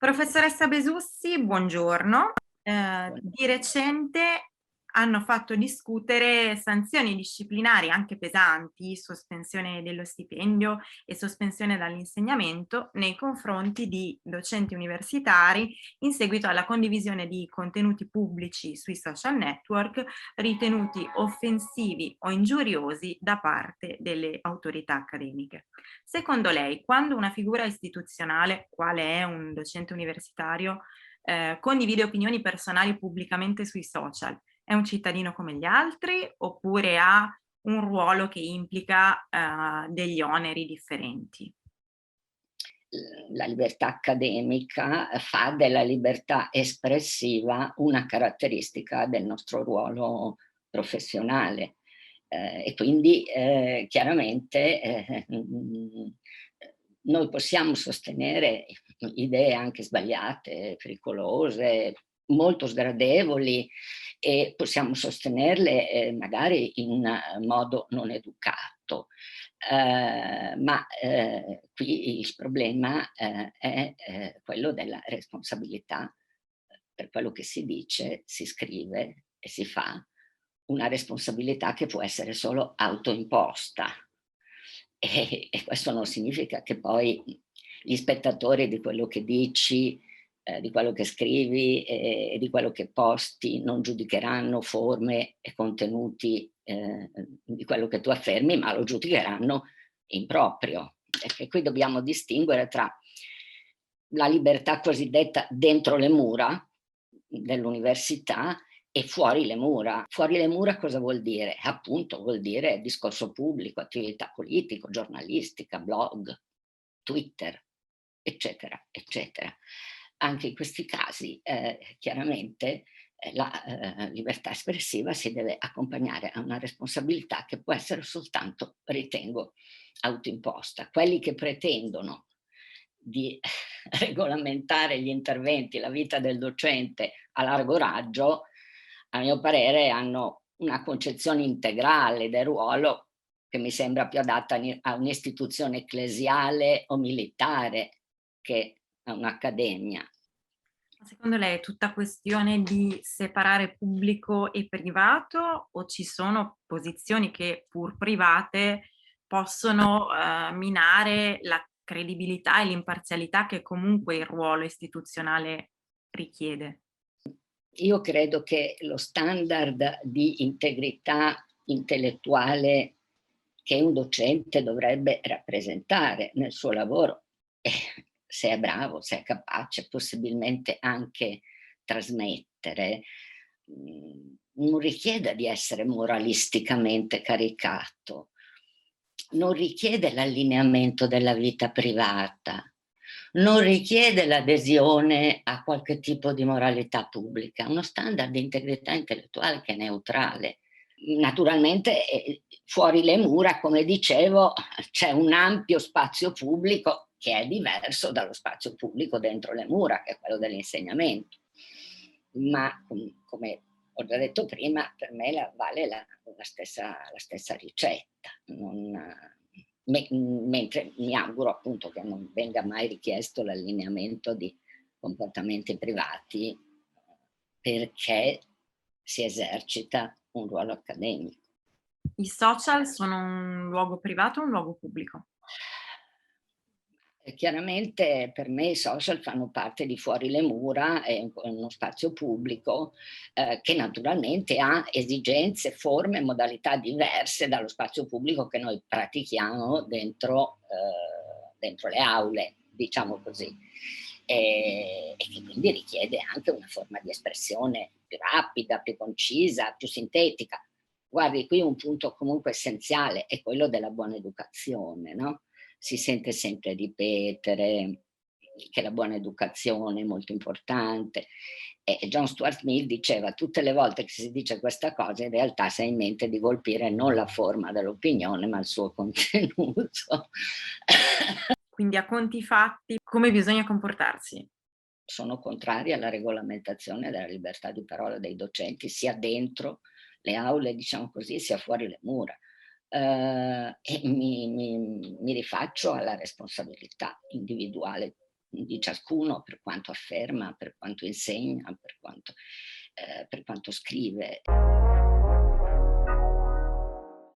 Professoressa Besussi, buongiorno. Di recente hanno fatto discutere sanzioni disciplinari anche pesanti, sospensione dello stipendio e sospensione dall'insegnamento nei confronti di docenti universitari in seguito alla condivisione di contenuti pubblici sui social network ritenuti offensivi o ingiuriosi da parte delle autorità accademiche. Secondo lei, quando una figura istituzionale, quale è un docente universitario, condivide opinioni personali pubblicamente sui social, è un cittadino come gli altri oppure ha un ruolo che implica degli oneri differenti? La libertà accademica fa della libertà espressiva una caratteristica del nostro ruolo professionale. E quindi chiaramente noi possiamo sostenere idee anche sbagliate, pericolose, molto sgradevoli, e possiamo sostenerle magari in modo non educato. Ma qui il problema è quello della responsabilità per quello che si dice, si scrive e si fa, una responsabilità che può essere solo autoimposta. E questo non significa che poi gli spettatori di quello che dici, di quello che scrivi e di quello che posti non giudicheranno forme e contenuti di quello che tu affermi, ma lo giudicheranno in proprio. Perché qui dobbiamo distinguere tra la libertà cosiddetta dentro le mura dell'università e fuori le mura. Fuori le mura cosa vuol dire? Appunto vuol dire discorso pubblico, attività politico, giornalistica, blog, Twitter, eccetera, eccetera. Anche in questi casi chiaramente la libertà espressiva si deve accompagnare a una responsabilità che può essere soltanto, ritengo, autoimposta. Quelli che pretendono di regolamentare gli interventi, la vita del docente a largo raggio, a mio parere hanno una concezione integrale del ruolo che mi sembra più adatta a un'istituzione ecclesiale o militare che a un'accademia. Secondo lei è tutta questione di separare pubblico e privato o ci sono posizioni che pur private possono minare la credibilità e l'imparzialità che comunque il ruolo istituzionale richiede? Io credo che lo standard di integrità intellettuale che un docente dovrebbe rappresentare nel suo lavoro, se è bravo, se è capace, possibilmente anche trasmettere, non richiede di essere moralisticamente caricato, non richiede l'allineamento della vita privata, non richiede l'adesione a qualche tipo di moralità pubblica, uno standard di integrità intellettuale che è neutrale. Naturalmente fuori le mura, come dicevo, c'è un ampio spazio pubblico che è diverso dallo spazio pubblico dentro le mura, che è quello dell'insegnamento. Ma come ho già detto prima, per me vale la stessa ricetta. Mentre mi auguro appunto che non venga mai richiesto l'allineamento di comportamenti privati perché si esercita un ruolo accademico. I social sono un luogo privato o un luogo pubblico? E chiaramente per me i social fanno parte di fuori le mura, è uno spazio pubblico che naturalmente ha esigenze, forme, modalità diverse dallo spazio pubblico che noi pratichiamo dentro le aule, diciamo così, e che quindi richiede anche una forma di espressione più rapida, più concisa, più sintetica. Guardi, qui un punto comunque essenziale è quello della buona educazione, no? Si sente sempre ripetere che la buona educazione è molto importante. E John Stuart Mill diceva: tutte le volte che si dice questa cosa, in realtà si ha in mente di colpire non la forma dell'opinione, ma il suo contenuto. Quindi a conti fatti, come bisogna comportarsi? Sono contraria alla regolamentazione della libertà di parola dei docenti, sia dentro le aule, diciamo così, sia fuori le mura. E mi rifaccio alla responsabilità individuale di ciascuno, per quanto afferma, per quanto insegna, per quanto scrive.